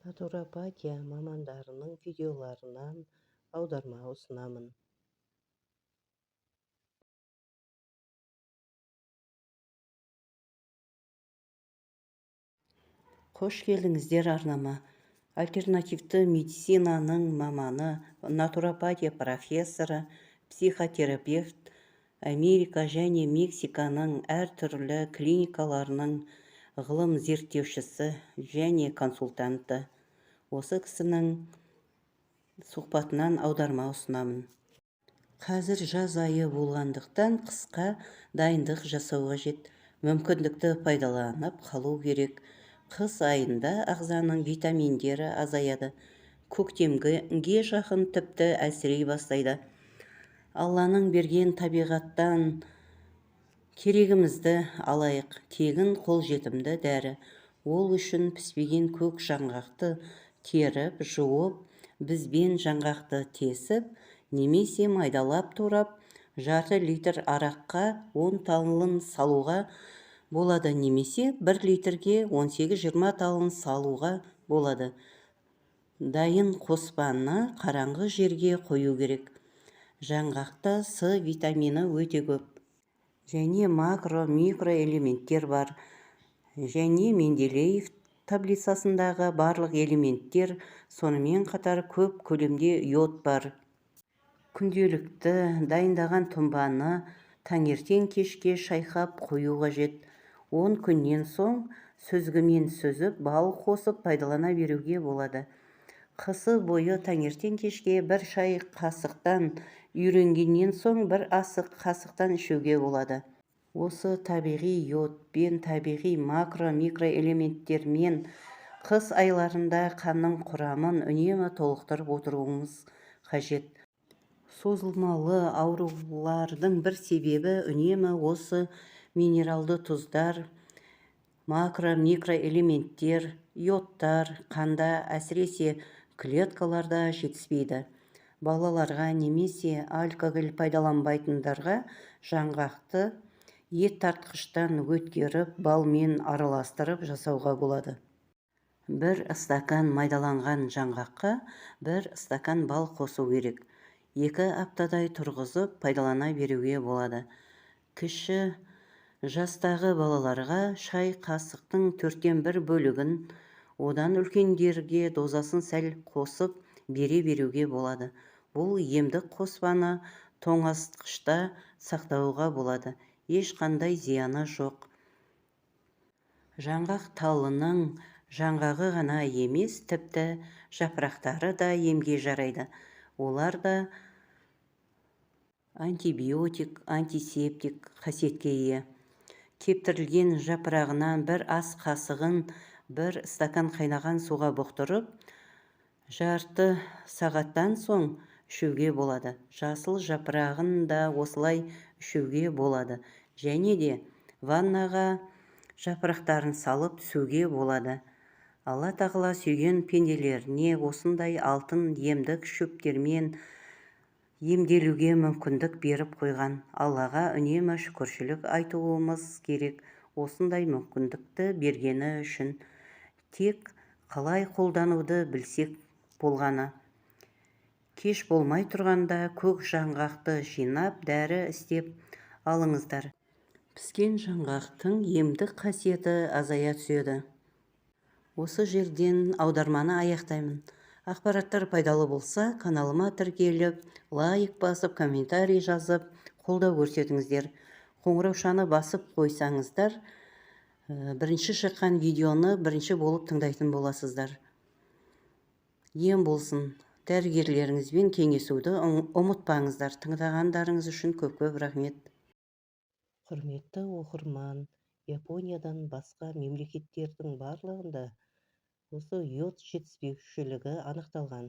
Naturopatiya мамандарының видеоларынан аударма ұсынамын. Қош келдіңіздер арнама. Альтернативті медицинаның маманы, натуропатия профессоры, психотерапевт, Америка және Мексиканың әртүрлі клиникаларының ғылым зерттеушісі және консультанты. Осы кісінің сұхбатынан аударма ұсынамын. Қазір жаз айы болғандықтан қысқа дайындық жасау қажет. Мүмкіндікті пайдаланып қалу керек. Қыс айында ағзаның витаминдері азаяды. Көктемге жақын тіпті әлсірей бастайды. Алланың берген табиғаттан керегімізді алайық. Тегін қолжетімді дәрі. Ол үшін піспеген көк жаңғақты теріп, жуып, бізбен жаңғақты тесіп, немесе майдалап турап, жарты литр араққа 10 талын салуға болады, немесе 1 литрге 18-20 талын салуға болады. Дайын қоспаны қараңғы жерге қою керек. Жаңғақта С витамині өте көп. Және макро-микро элементтер бар. Және Менделеев таблицасындағы барлық элементтер, сонымен қатар көп көлемде йод бар. Күнделікті дайындаған тұнбаны таңертең кешке шайқап қою қажет. 10 күннен соң сүзгімен сүзіп, бал қосып пайдалана беруге болады. Қысы бойы таңертең кешке 1 шай қасықтан, үйренгеннен соң 1 асық қасықтан ішуге болады. Осы табиғи йод пен табиғи макро-микро элементтермен қыс айларында қанның құрамын үнемі толықтырып отыруымыз қажет. Созылмалы аурулардың бір себебі үнемі осы минералды тұздар, макро-микро элементтер, йодтар қанда, әсіресе клеткаларда жетіспейді. Балаларға немесе алкоголь пайдаланбайтындарға жаңғақты ет тартқыштан өткеріп, балмен араластырып жасауға болады. 1 стакан майдаланған жаңғаққа 1 стакан бал қосу керек. 2 аптадай тұрғызып пайдалана беруге болады. Кіші жастағы балаларға шай қасықтың 4-1 бөлігін, одан үлкендерге дозасын сәл қосып беруге болады. Бұл емдік қоспаны тоңазытқышта сақтауға болады. Ешқандай зияны жоқ. Жаңғақ талының жаңғағы ғана емес, тіпті жапырақтары да емге жарайды. Олар да антибиотик, антисептик қасиетке ие. Кептірілген жапырағынан 1 ас қасығын 1 стакан қайнаған суға бұқтырып, жарты сағаттан соң ішуге болады. Жасыл жапырағын да осылай ішуге болады. Және де ваннаға жапырақтарын салып түсуге болады. Алла тағала сүйген пенделеріне осындай алтын емдік шөптермен емделуге мүмкіндік беріп қойған. Аллаға үнемі шүкіршілік айтуымыз керек, осындай мүмкіндікті бергені үшін. Тек қалай қолдануды білсек болғаны. Кеш болмай тұрғанда көк жаңғақты жинап, дәрі істеп алыңыздар. Піскен жаңғақтың емдік қасиеті азая түседі. Осы жерден аударманы аяқтаймын. Ақпараттар пайдалы болса, каналыма тіркеліп, лайк басып, комментарий жазып, қолдау көрсетіңіздер. Қоңыраушаны басып қойсаңыздар, бірінші шыққан видеоны бірінші болып тыңдайтын боласыздар. Ем болсын. Дәрігерлеріңізбен кеңесуді ұмытпаңыздар. Тыңдағандарыңыз үшін көп-көп рахмет. Құрметті оқырман, Япониядан басқа мемлекеттердің барлығында осы йод жетіспеушілігі анықталған.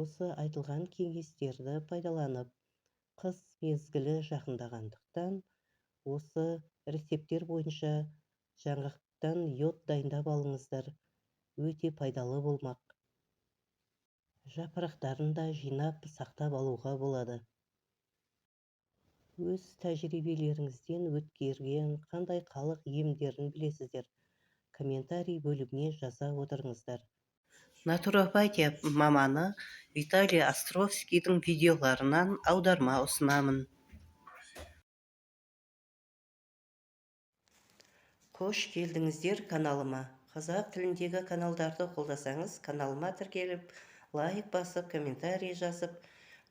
Осы айтылған кеңестерді пайдаланып, қыс мезгілі жақындағандықтан, осы рецепттер бойынша жаңғақтан йод дайындап алыңыздар. Өте пайдалы болмақ. Жапырақтарын да жинап сақтап алуға болады. Өз тәжірибелеріңізден өткерген қандай халық емдерін білесіздер. комментарий бөлігіне жаза отырыңыздар. Натуропатия маманы Виталий Островскийдің видеоларынан аударма ұсынамын. Қош келдіңіздер каналыма. Қазақ тіліндегі каналдарды қолдасаңыз, каналыма тіркеліп, лайк басып, комментарий жазып,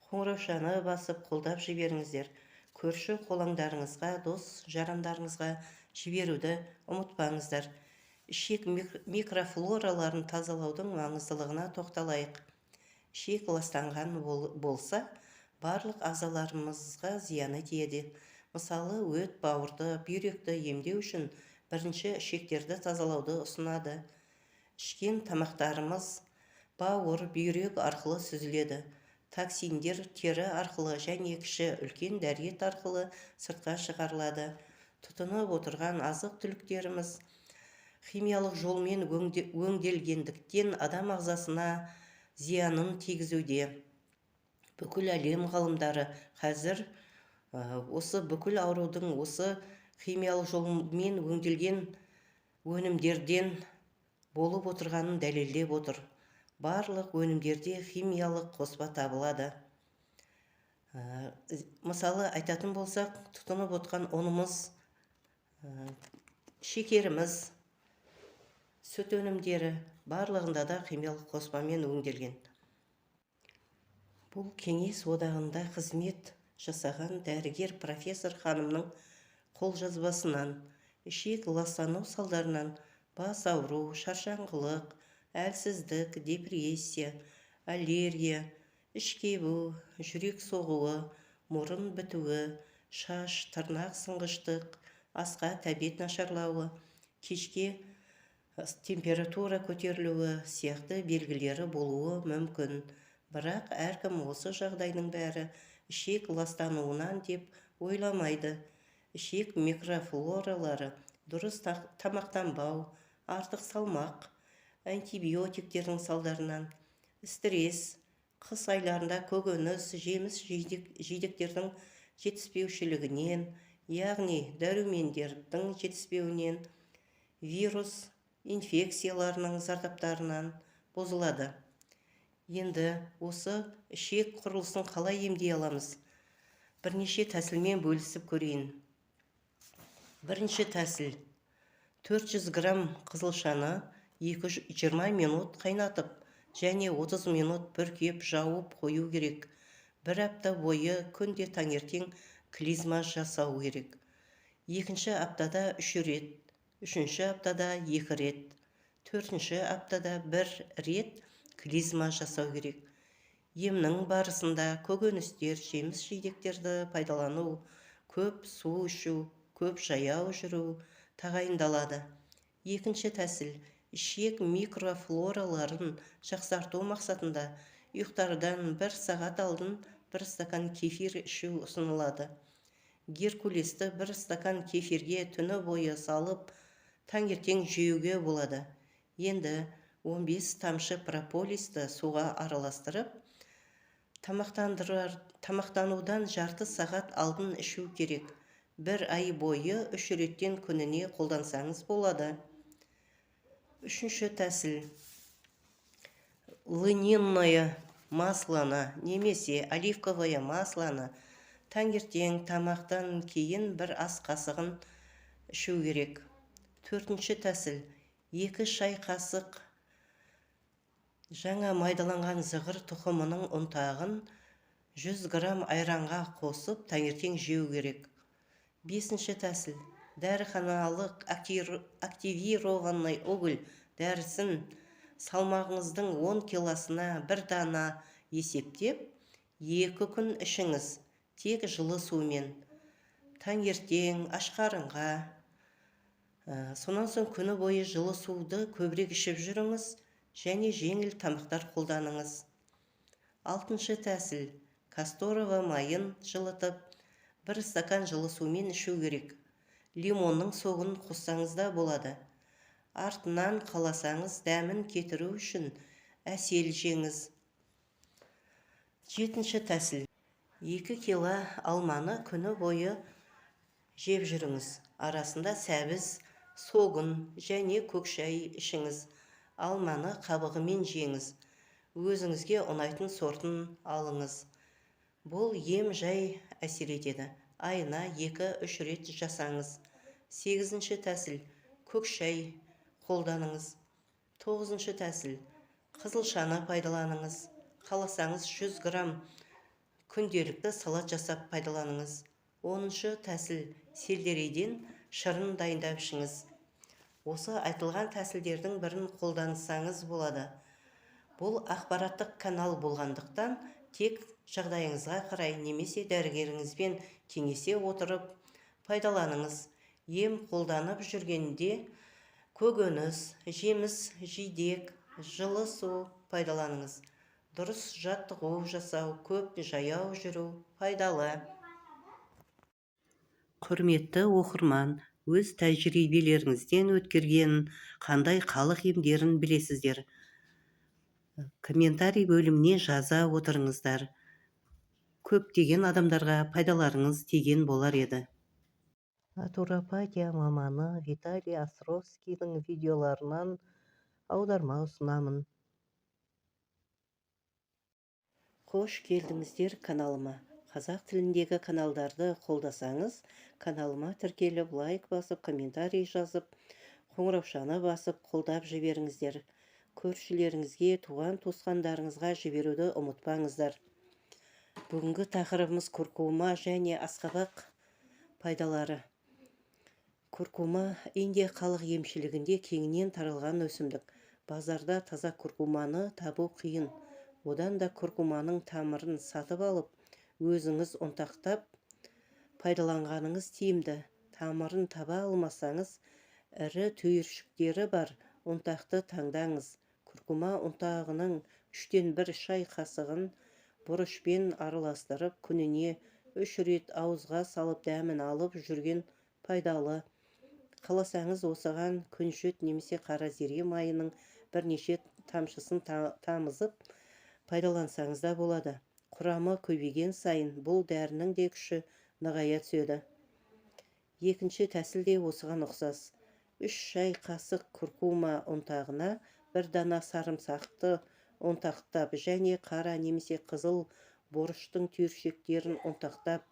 қоңыраушаны басып, қолдап жіберіңіздер. Көрші қолаңдарыңызға, дос жарандарыңызға жіберуді ұмытпаңыздар. Ішек микрофлораларын тазалаудың маңыздылығына тоқталайық. Ішек ластанған болса, барлық ағзаларымызға зияны тиеді. Мысалы, өт, бауырды, бүйректі емдеу үшін бірінші ішектерді тазалауды ұсынады. Ішкен тамақтарымыз бауыр, бүйрек арқылы сүзіледі. Токсиндер тері арқылы және кіші үлкен дәрет арқылы сыртқа шығарылады. Тұтынып отырған азық-түліктеріміз химиялық жолмен өңделгендіктен адам ағзасына зиянын тигізуде. Бүкіл әлем ғалымдары қазір осы бүкіл аурудың осы химиялық жолмен өңделген өнімдерден болып отырғанын дәлелдеп отыр. Барлық өнімдерде химиялық қоспа табылады. Мысалы, айтатын болсақ, тұтынып отқан ұнымыз, шекеріміз, сүт өнімдері барлығында да химиялық қоспамен өңделген. Бұл Кеңес одағында қызмет жасаған дәрігер профессор ханымның қолжазбасынан ішек ластану салдарынан бас ауру, шаршаңғылық, әлсіздік, депрессия, аллергия, іш кебу, жүрек соғуы, мұрын бітуі, шаш, тырнақ сынғыштық, асқа тәбет нашарлауы, кешке температура көтерілуі сияқты белгілері болуы мүмкін. Бірақ әркім осы жағдайдың бәрі ішек ластануынан деп ойламайды. Ішек микрофлоралары дұрыс тамақтанбау, артық салмақ, антибиотиктердің салдарынан, стресс, қыс айларында көкөніс, жеміс жидектердің жетіспеушілігінен, яғни дәрумендердің жетіспеуінен, вирус инфекцияларының зардаптарынан бұзылады. Енді осы ішек құрылысын қалай емдей аламыз? Бірнеше тәсілмен бөлісіп көрейін. Бірінші тәсіл: 400 грамм қызылшаны 20 минут қайнатып, және 30 минут бүркеп жауып қою керек. Бір апта бойы күнде таңертең клизма жасау керек. Екінші аптада 3 рет, үшінші аптада 2 рет, төртінші аптада 1 рет клизма жасау керек. Емнің барысында көкөністер, жеміс жидектерді пайдалану, көп су ішу, көп жаяу жүру тағайындалады. Екінші тәсіл: ішек микрофлораларын жақсарту мақсатында ұйықтардан 1 сағат алдын 1 стакан кефир ішу ұсынылады. Геркулесті 1 стакан кефирге түні бойы салып, таңертең жеуге болады. Енді 15 тамшы прополисті суға араластырып, тамақтанудан жарты сағат алдын ішу керек. 1 ай бойы 3 реттен күніне қолдансаңыз болады. Үшінші тәсіл: льняное маслоны немесе оливковое маслоны таңертең тамақтан кейін 1 ас қасығын ішу керек. Төртінші тәсіл: 2 шай қасық жаңа майдаланған зығыр тұқымының ұнтағын 100 грамм айранға қосып таңертең жеу керек. Бесінші тәсіл: дәріханалық активированный уголь дәрісін салмағыңыздың 10 килосына 1 дана есептеп, 2 күн ішіңіз, тек жылы сумен. Таңертең, аш қарынға, сонан соң күні бойы жылы суды көбірек ішіп жүріңіз және жеңіл тамақтар қолданыңыз. Алтыншы тәсіл: касторова майын жылытып, 1 стакан жылы сумен ішу керек. Лимонның соғын қоссаңыз да болады. Артынан қаласаңыз дәмін кетіру үшін әсел жеңіз. Жетінші тәсіл: 2 кило алманы күні бойы жеп жүріңіз. Арасында сәбіз, согын және көк шай ішіңіз. Алманы қабығымен жеңіз. Өзіңізге ұнайтын сортын алыңыз. Бұл ем жай әсер етеді. Айына 2-3 рет жасаңыз. 8-ші тәсіл. Көк шай қолданыңыз. 9-ші тәсіл. Қызылшаны пайдаланыңыз. Қаласаңыз 100 грамм күнделікті салат жасап пайдаланыңыз. 10-шы тәсіл. Сельдерейден шырын дайындап ішіңіз. Осы айтылған тәсілдердің бірін қолдансаңыз болады. Бұл ақпараттық канал болғандықтан тек жағдайыңызға қарай немесе дәрігеріңізбен кеңесе отырып пайдаланыңыз. Ем қолданып жүргенде көкөніс, жеміс, жидек, жылы су пайдаланыңыз. Дұрыс жаттығу жасау, көп жаяу жүру пайдалы. Құрметті оқырман, өз тәжірибелеріңізден өткерген қандай халық емдерін білесіздер? Комментарий бөліміне жаза отырыңыздар. Көптеген адамдарға пайдаларыңыз тиген болар еді. Натуропатия маманы Виталий Островскийдің видеоларынан аударма ұсынамын. Қош келдіңіздер каналыма. Қазақ тіліндегі каналдарды қолдасаңыз, каналыма тіркеліп, лайк басып, комментарий жазып, қоңыраушаны басып, қолдап жіберіңіздер. Көршілеріңізге, туған-туысқандарыңызға жіберуді ұмытпаңыздар. Бүгінгі тақырыбымыз куркума және асқабақ пайдалары. Куркума Индия халық емшілігінде кеңінен таралған өсімдік. Базарда таза куркуманы табу қиын. Одан да куркуманың тамырын сатып алып, өзіңіз ұнтақтап пайдаланғаныңыз тиімді. Тамырын таба алмасаңыз, ірі түйіршіктері бар ұнтақты таңдаңыз. Куркума ұнтағының 3-1 шай қасығын бұрышпен араластырып, күніне 3 рет ауызға салып дәмін алып жүрген пайдалы. Қаласаңыз осыған күншет немесе қаразере майының бірнеше тамшысын тамызып пайдалансаңыз да болады. Құрамы көбейген сайын бұл дәрінің де күші нығая түседі. Екінші тәсіл де осыған ұқсас. 3 шай қасық куркума ұнтағына 1 дана сарымсақты ұнтақтап және қара немесе қызыл борыштың түйіршектерін ұнтақтап,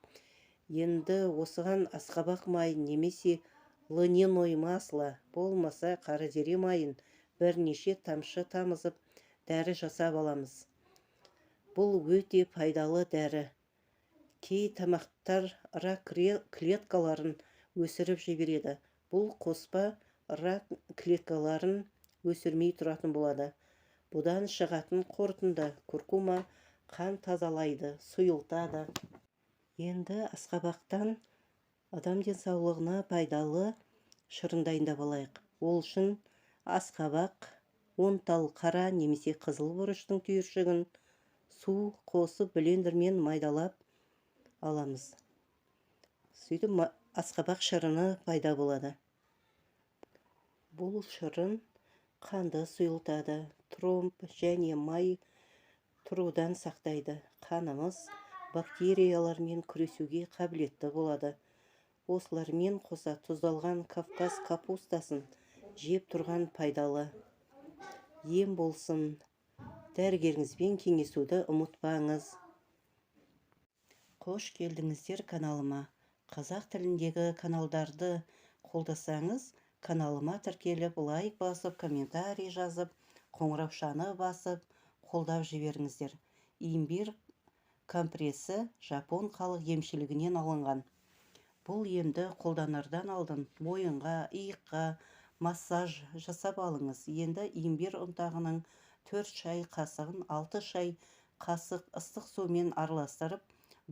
енді осыған асқабақ майын немесе льняное масло болмаса қаразере майын бірнеше тамшы тамызып дәрі жасап аламыз. Бұл өте пайдалы дәрі. Кей тамақтар рак клеткаларын өсіріп жібереді. Бұл қоспа рак клеткаларын өсірмей тұратын болады. Бұдан шығатын қорытынды куркума қан тазалайды, сұйылтады. Енді асқабақтан адам денсаулығына пайдалы шырын дайындап алайық. Ол үшін асқабақ, 10 тал қара немесе қызыл бұрыштың түйіршігін су қосып блендермен майдалап аламыз. Сөйтіп асқабақ шырыны пайда болады. Бұл шырын қанды сұйылтады, тромб және май тұрудан сақтайды. Қанымыз бактериялармен күресуге қабілетті болады. Осылармен қоса тұздалған Кавказ капустасын жеп тұрған пайдалы. Ем болсын. Дәрігеріңізбен кеңесуді ұмытпаңыз. Қош келдіңіздер каналыма. Қазақ тіліндегі каналдарды қолдасаңыз, каналыма тіркеліп, лайк басып, комментарий жазып, қоңыраушаны басып, қолдап жіберіңіздер. Имбир компресі Жапон халық емшілігінен алынған. Бұл емді қолданардан алдын мойынға, иыққа массаж жасап алыңыз. Енді имбир ұнтағының 4 шай қасығын 6 шай қасық ыстық сумен араластырып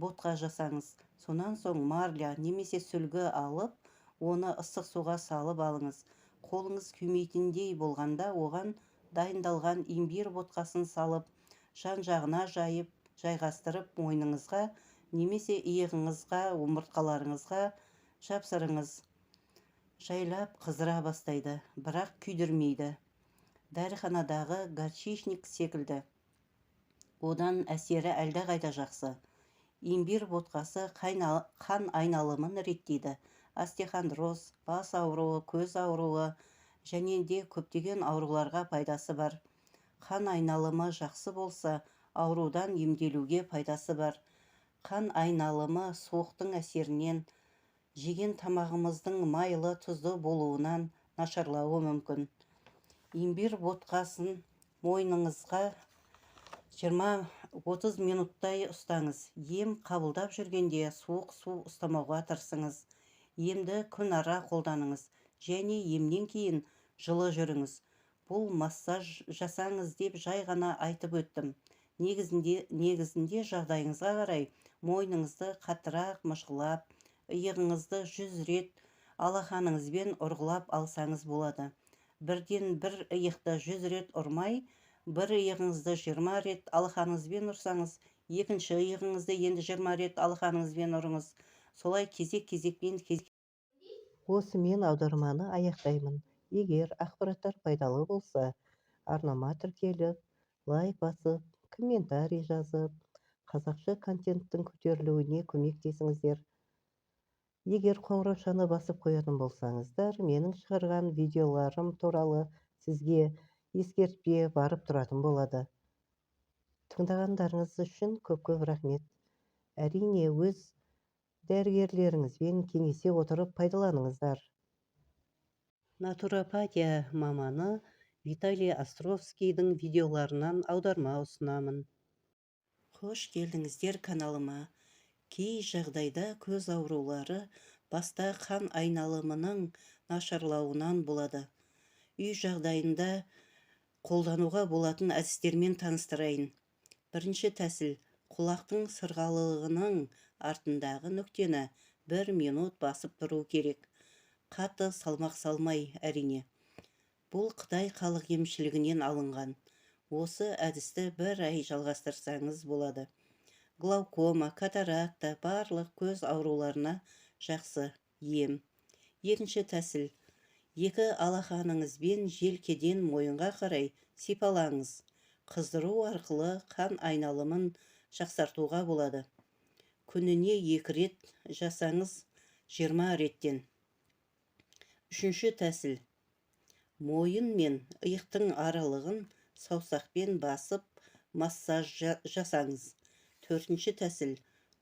ботқа жасаңыз. Сонан соң марля немесе сүлгі алып, оны ыстық суға салып алыңыз. Қолыңыз күймейтіндей болғанда оған дайындалған имбир ботқасын салып, жан-жағына жайып, жайғастырып мойныңызға немесе иығыңызға, омыртқаларыңызға жапсырыңыз. Жайлап қыздыра бастайды, бірақ күйдірмейді. Дәріханадағы горчичник секілді. Одан әсері әлдеқайда жақсы. Имбир ботқасы қан айналымын реттейді. остеохондроз, бас ауруы, көз ауруы және де көптеген ауруларға пайдасы бар. Қан айналымы жақсы болса, аурудан емделуге пайдасы бар. Қан айналымы суықтың әсерінен, жеген тамағымыздың майлы тұзды болуынан нашарлауы мүмкін. Имбир ботқасын мойныңызға 20-30 минуттай ұстаңыз. Ем қабылдап жүргенде суық су ұстамауға тырысыңыз. Емді күн ара қолданыңыз және емнен кейін жылы жүріңіз. Бұл массаж жасаңыз деп жай ғана айтып өттім. Негізінде жағдайыңызға қарай мойныңызды қаттырақ мышқылап, иығыңызды 100 рет алақаныңызбен ұрғылап алсаңыз болады. Бірден бір иықты 100 рет ұрмай, бір иығыңызды 20 рет алақаныңызбен ұрсаңыз, екінші иығыңызды енді 20 рет алақаныңызбен ұрыңыз. Солай кезек-кезекпен осымен аударманы аяқтаймын. Егер ақпараттар пайдалы болса, арнама тіркеліп, лайк басып, комментарий жазып, қазақша контенттің көтерілуіне көмектесіңіздер. Егер қоңыраушаны басып қоятын болсаңыздар, менің шығарған видеоларым туралы сізге ескертпе барып тұратын болады. Тыңдағандарыңыз үшін көп-көп рахмет. Әрине, өз дәрігерлеріңізбен кеңесе отырып пайдаланыңыздар. Натуропатия маманы Виталий Островскийдің видеоларынан аударма ұсынамын. Қош келдіңіздер каналыма. Кей жағдайда көз аурулары баста қан айналымының нашарлауынан болады. Үй жағдайында қолдануға болатын әдістермен таныстырайын. Бірінші тәсіл: құлақтың сырғалығының артындағы нүктені 1 минут басып тұру керек. Қатты салмақ салмай, әрине. Бұл Қытай халық емшілігінен алынған. Осы әдісті 1 ай жалғастырсаңыз болады. Глаукома, катаракта, барлық көз ауруларына жақсы ем. Екінші тәсіл: 2 алақаныңызбен желкеден мойынға қарай сипалаңыз. Қыздыру арқылы қан айналымын жақсартуға болады. Күніне 2 рет жасаңыз, 20 реттен. Үшінші тәсіл: мойын мен иықтың аралығын саусақпен басып массаж жасаңыз. Төртінші тәсіл: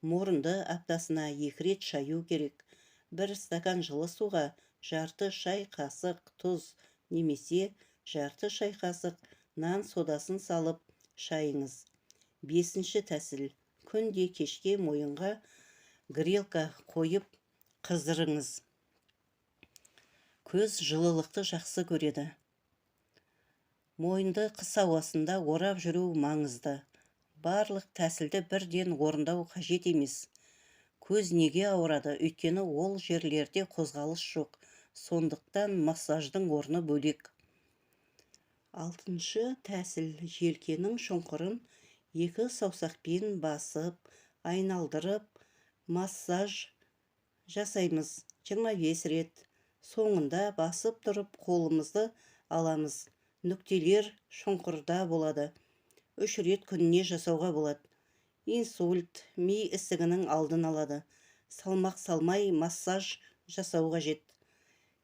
мұрынды аптасына 2 рет шаю керек. 1 стакан жылы суға жарты шай қасық тұз немесе жарты шай қасық нан содасын салып шайыңыз. Бесінші тәсіл: күнде кешке мойынға грелка қойып қыздырыңыз. Көз жылылықты жақсы көреді. Мойынды қыс ауасында орап жүру маңызды. Барлық тәсілді бірден орындау қажет емес. Көз неге ауырады? Өйткені ол жерлерде қозғалыс жоқ. Сондықтан массаждың орны бөлек. Алтыншы тәсіл: желкенің шұңқырын 2 саусақпен басып, айналдырып, массаж жасаймыз 25 рет. Соңында басып тұрып қолымызды аламыз. Нүктелер шұңқырда болады. 3 рет күніне жасауға болады. Инсульт, ми ісігінің алдын алады. Салмақ салмай массаж жасау қажет.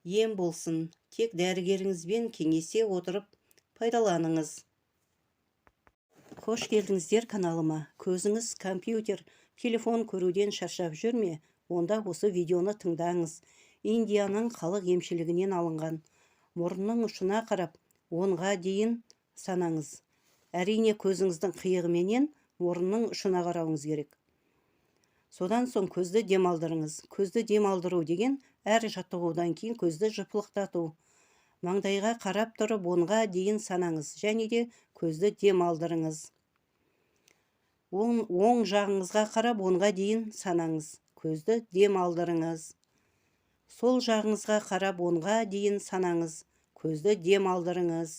Ем болсын, тек дәрігеріңізбен кеңесе отырып пайдаланыңыз. Қош келдіңіздер каналыма. Көзіңіз компьютер, телефон көруден шаршап жүрме? Онда осы видеоны тыңдаңыз. Индияның халық емшілігінен алынған. Мұрынның ұшына қарап, 10-ға дейін санаңыз. Әрине, көзіңіздің қиығыменен мұрынның ұшына қарауыңыз керек. Содан соң көзді демалдырыңыз. Көзді демалдыру деген әр жаттығудан кейін көзді жыпылықтату. Маңдайға қарап тұрып 10-ға дейін санаңыз және де көзді демалдырыңыз. Оң жағыңызға қарап 10-ға дейін санаңыз. Көзді демалдырыңыз. Сол жағыңызға қарап 10-ға дейін санаңыз. Көзді демалдырыңыз.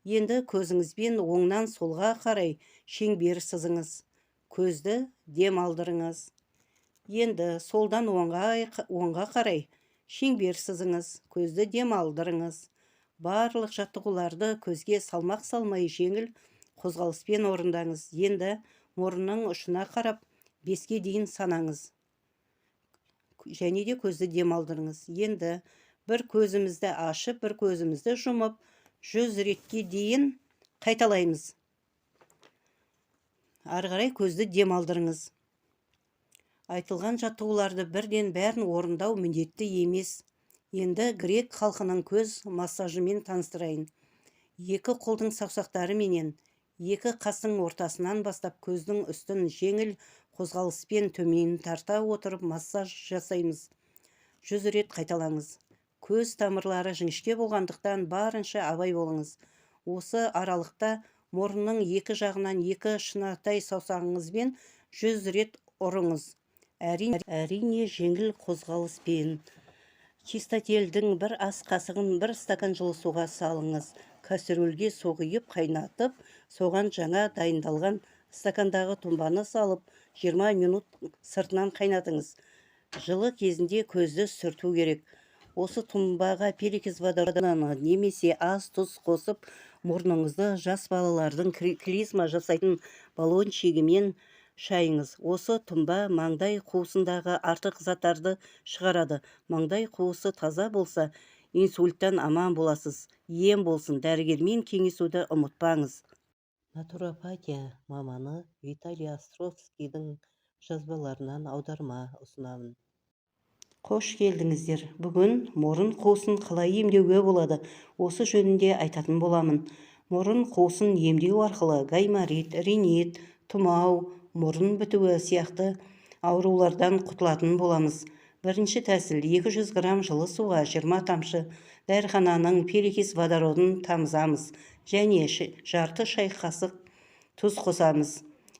Енді көзіңізбен оңнан солға қарай шеңбер сызыңыз. Көзді демалдырыңыз. Енді солдан оңға қарай шеңбер сызыңыз. Көзді демалдырыңыз. Барлық жаттығуларды көзге салмақ салмай жеңіл қозғалыспен орындаңыз. Енді мұрынның ұшына қарап 5-ге дейін санаңыз. және де көзді демалдырыңыз. Енді бір көзімізді ашып, бір көзімізді жұмып, 100 ретке дейін қайталаймыз. Ары қарай көзді демалдырыңыз. Айтылған жаттығуларды бірден бәрін орындау міндетті емес. Енді грек халқының көз массажымен таныстырайын. Екі қолдың саусақтары менен, екі қастың ортасынан бастап көздің үстін жеңіл қозғалыспен төмен тарта отырып массаж жасаймыз. 100 рет қайталаңыз. Көз тамырлары жіңішке болғандықтан барынша абай болыңыз. Осы аралықта мұрынның екі жағынан екі шынатай саусағыңызбен 100 рет ұрыңыз. Әрине жеңіл қозғалыспен. Чистотелдің бір ас қасығын бір стакан жылы суға салыңыз. Кастрөлге соғып қайнатып, соған жаңа дайындалған стакандағы тұнбаны салып, 20 минут сыртынан қайнатыңыз. Жылы кезінде көзді сүрту керек. Осы тұнбаға перекис водородын немесе аз тұз қосып, мұрныңызды жас балалардың клизма жасайтын баллончигімен шайыңыз. Осы тұнба маңдай қуысындағы артық заттарды шығарады. Маңдай қуысы таза болса, инсульттан аман боласыз. Ем болсын, дәрігермен кеңесуді ұмытпаңыз. Натуропатия маманы Виталий Островскийдің жазбаларынан аударма ұсынамын. Қош келдіңіздер. Бүгін мұрын қуысын қалай емдеуге болады, осы жөнінде айтатын боламын. Мұрын қуысын емдеу арқылы гайморит, ринит, тұмау, мұрын бітуі сияқты аурулардан құтылатын боламыз. Бірінші тәсіл: 200 грамм жылы суға 20 тамшы дәріхананың перекис водородын тамызамыз және жарты шай қасық тұз қосамыз.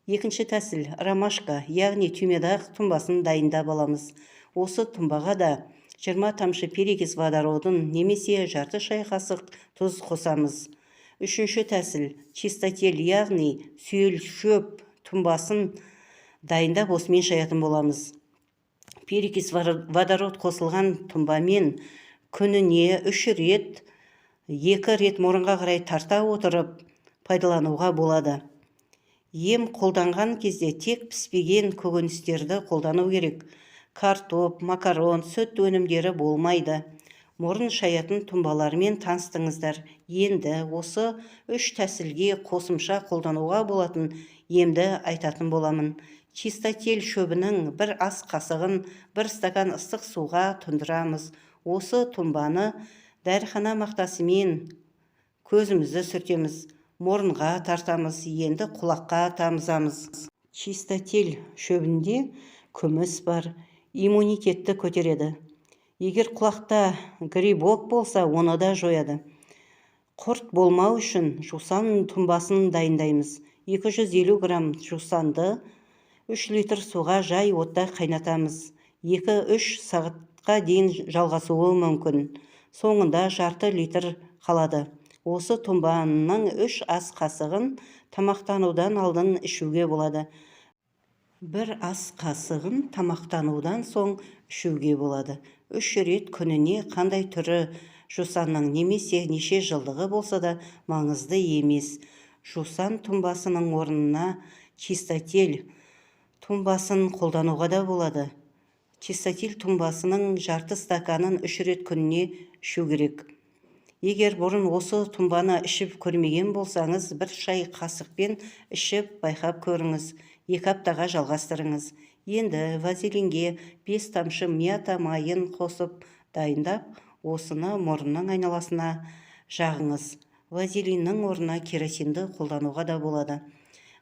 Екінші тәсіл: ромашка, яғни түймедақ тұнбасын дайындап аламыз. Осы тұнбаға да 20 тамшы перекис водородын немесе жарты шай қасық тұз қосамыз. Үшінші тәсіл: чистотел, яғни сүйел шөп тұнбасын дайындап осымен шаятын боламыз. Перекис водород қосылған тұнбамен күніне 3 рет, 2 рет мұрынға қарай тарта отырып пайдалануға болады. Ем қолданған кезде тек піспеген көкөністерді қолдану керек. Картоп, макарон, сүт өнімдері болмайды. Мұрын шаятын тұнбалармен таныстыңыздар. Енді осы 3 тәсілге қосымша қолдануға болатын емді айтатын боламын. Чистотел шөбінің бір ас қасығын бір стакан ыстық суға тұндырамыз. Осы тұнбаны дәріхана мақтасымен көзімізді сүртеміз, мұрынға тартамыз, енді құлаққа тамызамыз. Чистотел шөбінде күміс бар, иммунитетті көтереді. Егер құлақта грибок болса, оны да жояды. Құрт болмау үшін жусан тұнбасын дайындаймыз. 250 грамм жусанды 3 литр суға жай отта қайнатамыз. 2-3 сағатқа дейін жалғасуы мүмкін. Соңында жарты литр қалады. Осы тұнбаның 3 ас қасығын тамақтанудан алдын ішуге болады. 1 ас қасығын тамақтанудан соң ішуге болады. 3 рет күніне қандай түрі жусанның немесе неше жылдығы болса да маңызды емес. Жусан тұнбасының орнына чистотел тұнбасын қолдануға да болады. Чистотел тұнбасының жарты стаканын 3 рет күніне ішу керек. Егер бұрын осы тұнбаны ішіп көрмеген болсаңыз, 1 шай қасықпен ішіп байқап көріңіз. 2 аптаға жалғастырыңыз. Енді вазелинге 5 тамшы мята майын қосып дайындап, осыны мұрынның айналасына жағыңыз. Вазелиннің орнына керосинді қолдануға да болады.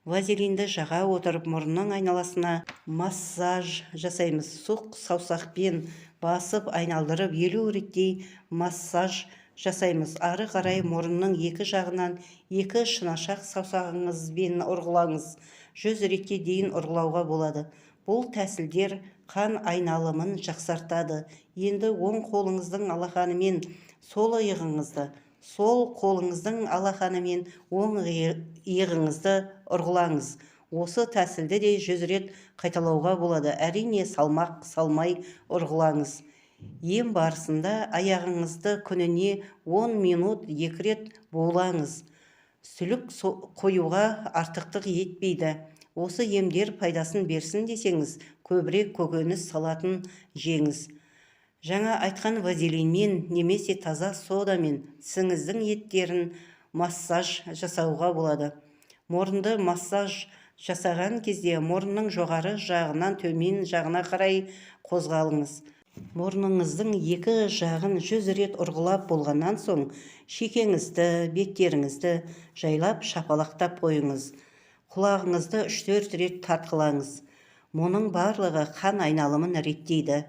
Вазелинді жаға отырып мұрынның айналасына массаж жасаймыз. Сұқ саусақпен басып айналдырып 50 реттей массаж жасаймыз. Ары қарай мұрынның екі жағынан 2 шынашақ саусағыңызбен ұрғылаңыз. 100 ретке дейін ұрғылауға болады. Бұл тәсілдер қан айналымын жақсартады. Енді оң қолыңыздың алақанымен сол иығыңызды, сол қолыңыздың алақанымен оң иығыңызды ұрғылаңыз. Осы тәсілді де 100 рет қайталауға болады. Әрине салмақ салмай ұрғылаңыз. Ем барысында аяғыңызды күніне 10 минут 2 рет булаңыз. Сүлік қоюға артықтық етпейді. Осы емдер пайдасын берсін десеңіз, көбірек көкөніс салатын жеңіз. Жаңа айтқан вазелинмен немесе таза содамен тісіңіздің еттерін массаж жасауға болады. Мұрынды массаж жасаған кезде мұрынның жоғары жағынан төмен жағына қарай қозғалыңыз. Мұрныңыздың екі жағын 100 рет ұрғылап болғаннан соң шекеңізді, беттеріңізді жайлап шапалақтап қойыңыз. Құлағыңызды 3-4 рет тартқылаңыз. Мұның барлығы қан айналымын реттейді.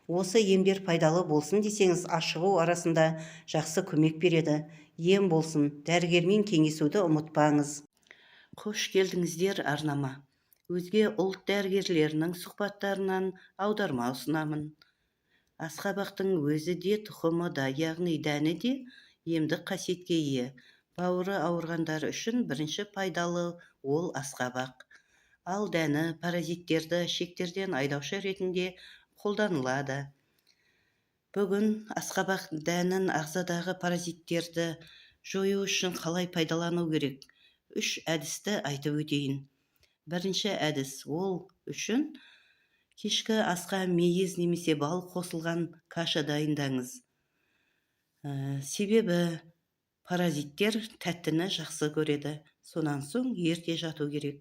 Осы емдер пайдалы болсын десеңіз, ашығу арасында жақсы көмек береді. Ем болсын, дәрігермен кеңесуді ұмытпаңыз. Қош келдіңіздер арнама. Өзге ұлт дәрігерлерінің сұхбаттарынан аударма ұсынамын. Асқабақтың өзі де тұқымы да, яғни дәні де емдік қасиетке ие. Бауыры ауырғандар үшін бірінші пайдалы ол асқабақ. Ал дәні паразиттерді шектерден айдаушы ретінде қолданылады. Бүгін асқабақ дәнін ағзадағы паразиттерді жою үшін қалай пайдалану керек? 3 әдісті айтып өтейін. Бірінші әдіс, ол үшін кешкі асқа мейіз немесе бал қосылған каша дайындаңыз. Себебі паразиттер тәттіні жақсы көреді. Сонан соң ерте жату керек.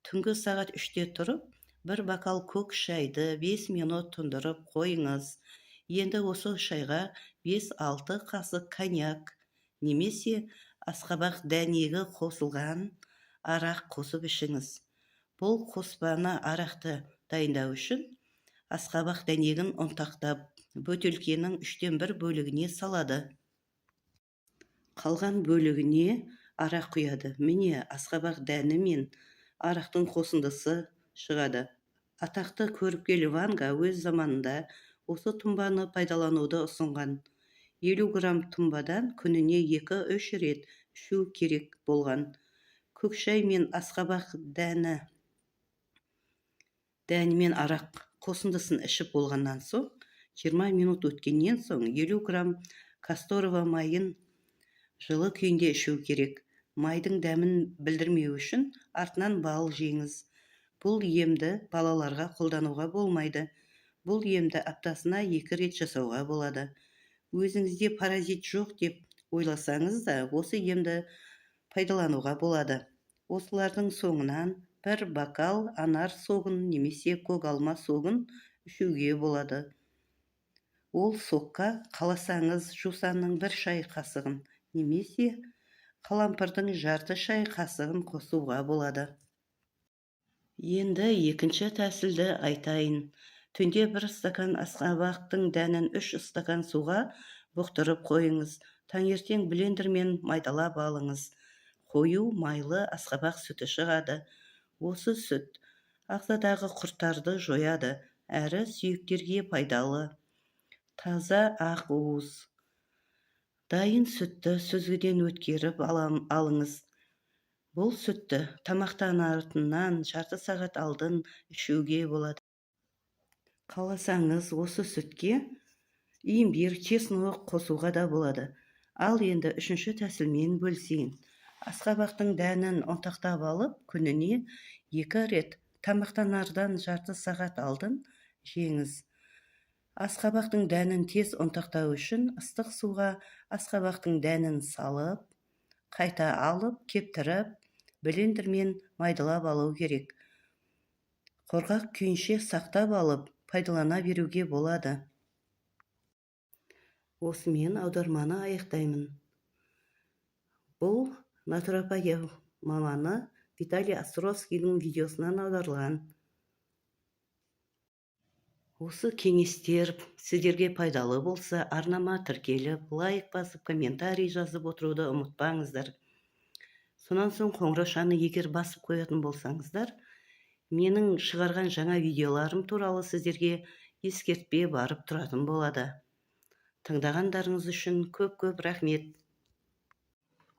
Түнгі сағат 3-те тұрып, бір бокал көк шайды 5 минут тұндырып қойыңыз. Енді осы шайға 5-6 қасық коньяк немесе асқабақ дәнегі қосылған арақ қосып ішіңіз. Бұл қоспаны арақты дайындау үшін асқабақ дәнегін ұнтақтап, бөтелкенің 1/3 бөлігіне салады. Қалған бөлігіне арақ құяды. Міне асқабақ дәні мен арақтың қосындысы шығады. Атақты көріпкел Ванга өз заманында осы тұнбаны пайдалануды ұсынған. 50 грамм тұнбадан күніне 2-3 рет ішу керек болған. Көк шай мен асқабақ дәнімен арақ қосындысын ішіп болғаннан соң, 20 минут өткеннен соң 50 грамм касторова майын жылы күйінде ішу керек. Майдың дәмін білдірмеу үшін артынан бал жеңіз. Бұл емді балаларға қолдануға болмайды. Бұл емді аптасына 2 рет жасауға болады. Өзіңізде паразит жоқ деп ойласаңыз да, осы емді пайдалануға болады. Осылардың соңынан бір бокал анар согын немесе көгалма согын ішуге болады. Ол сокқа қаласаңыз жусанның 1 шай қасығын немесе қалампырдың жарты шай қасығын қосуға болады. Енді екінші тәсілді айтайын. Түнде 1 стакан асқабақтың дәнін 3 стакан суға бұқтырып қойыңыз. Таңертең блендермен майдалап алыңыз. Қою майлы асқабақ сүті шығады. Осы сүт ағзадағы құрттарды жояды, әрі сүйектерге пайдалы. Таза ақ уыз. Дайын сүтті сүзгіден өткеріп алыңыз. Бұл сүтті тамақтанатыннан жарты сағат алдын ішуге болады. Қаласаңыз осы сүтке имбир, чеснок қосуға да болады. Ал енді үшінші тәсілмен бөлісейін. Асқабақтың дәнін ұнтақтап алып, күніне 2 рет тамақтанардан жарты сағат алдын жеңіз. Асқабақтың дәнін тез ұнтақтау үшін ыстық суға асқабақтың дәнін салып, қайта алып, кептіріп, блендермен майдалап алу керек. Құрғақ күйінше сақтап алып, пайдалана беруге болады. Осымен аударманы аяқтаймын. Бұл натуропатия маманы Виталий Островскийдің видеосынан аударылған. Осы кеңестер сіздерге пайдалы болса, арнама тіркеліп, лайк басып, комментарий жазып отыруды ұмытпаңыздар. Сонан соң қоңыраушаны егер басып қоятын болсаңыздар, менің шығарған жаңа видеоларым туралы сіздерге ескертпе барып тұратын болады. Тыңдағандарыңыз үшін көп рахмет.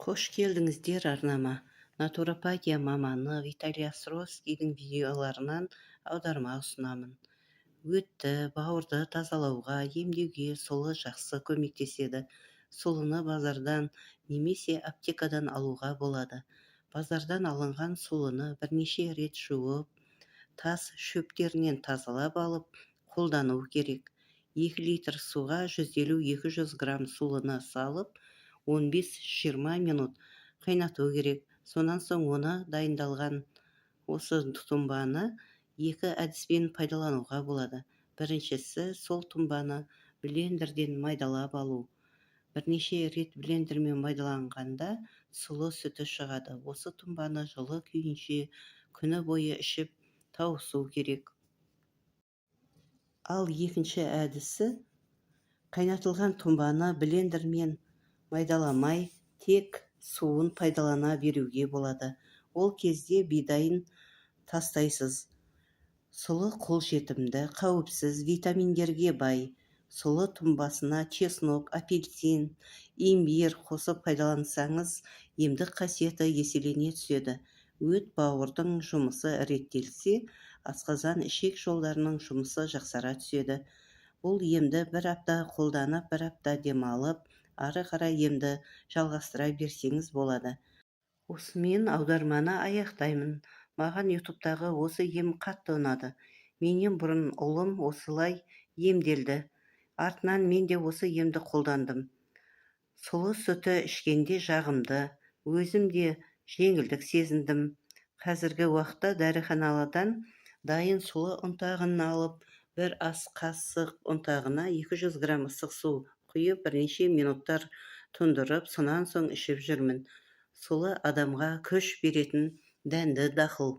Қош келдіңіздер арнама. Натуропатия маманы Виталий Островскийдің видеоларынан аударма ұсынамын. Өтті, бауырды тазалауға, емдеуге сұлы жақсы көмектеседі. Сұлыны базардан немесе аптекадан алуға болады. Базардан алынған сулыны бірнеше рет жуып, тас шөптерінен тазалап алып, қолдану керек. 2 литр суға 150-200 грамм сулыны салып, 15-20 минут қайнату керек. Сонан соң оны дайындалған осы тұнбаны 2 әдіспен пайдалануға болады. Біріншісі, сол тұнбаны блендерден майдалап алу. Бірнеше рет блендермен майдаланғанда сұлы сүті шығады. Осы тұнбаны жылы күйінше күні бойы ішіп тауысу керек. Ал екінші әдісі, қайнатылған тұнбаны блендермен майдаламай, тек суын пайдалана беруге болады. Ол кезде бидайын тастайсыз. Сұлы қолжетімді, қауіпсіз, витаминдерге бай. Сұлы тұнбасына чеснок, апельсин, имбир қосып пайдалансаңыз, емдік қасиеті еселене түседі. Өт бауырдың жұмысы реттелсе, асқазан ішек жолдарының жұмысы жақсара түседі. Бұл емді 1 апта қолданып, 1 апта демалып, ары қарай емді жалғастыра берсеңіз болады. Осымен аударманы аяқтаймын. Маған ютубтағы осы ем қатты ұнады. Менен бұрын ұлым осылай емделді. Артынан мен де осы емді қолдандым. Сұлы сүті ішкенде жағымды, өзім де жеңілдік сезіндім. Қазіргі уақытта дәріханаладан дайын сұлы ұнтағын алып, 1 ас қасық ұнтағына 200 грамм ыстық су құйып, бірнеше минуттар тұндырып, сонан соң ішіп жүрмін. Сұлы адамға күш беретін дәнді дақыл.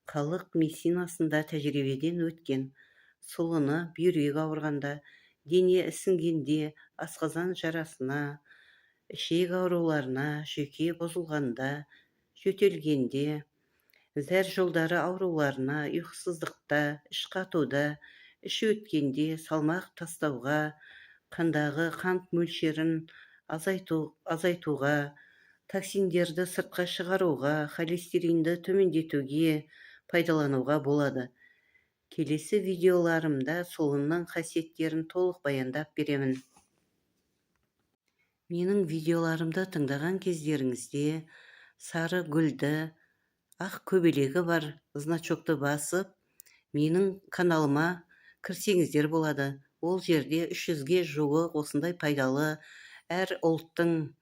Халық медицинасында тәжірибеден өткен. Сұлыны бүйрек ауырғанда, дене ісінгенде, асқазан жарасына, ішек ауруларына, жүйке бұзылғанда, жөтелгенде, зәр жолдары ауруларына, ұйқысыздықта, іш қатуда, іш өткенде, салмақ тастауға, қандағы қант мөлшерін азайтуға, токсиндерді сыртқа шығаруға, холестеринді төмендетуге пайдалануға болады. Келесі видеоларымда сұлының қасиеттерін толық баяндап беремін. Менің видеоларымды тыңдаған кездеріңізде сары гүлді, ақ көбелегі бар значокты басып, менің каналыма кірсеңіздер болады. Ол жерде 300-ге жуық осындай пайдалы әр ұлттың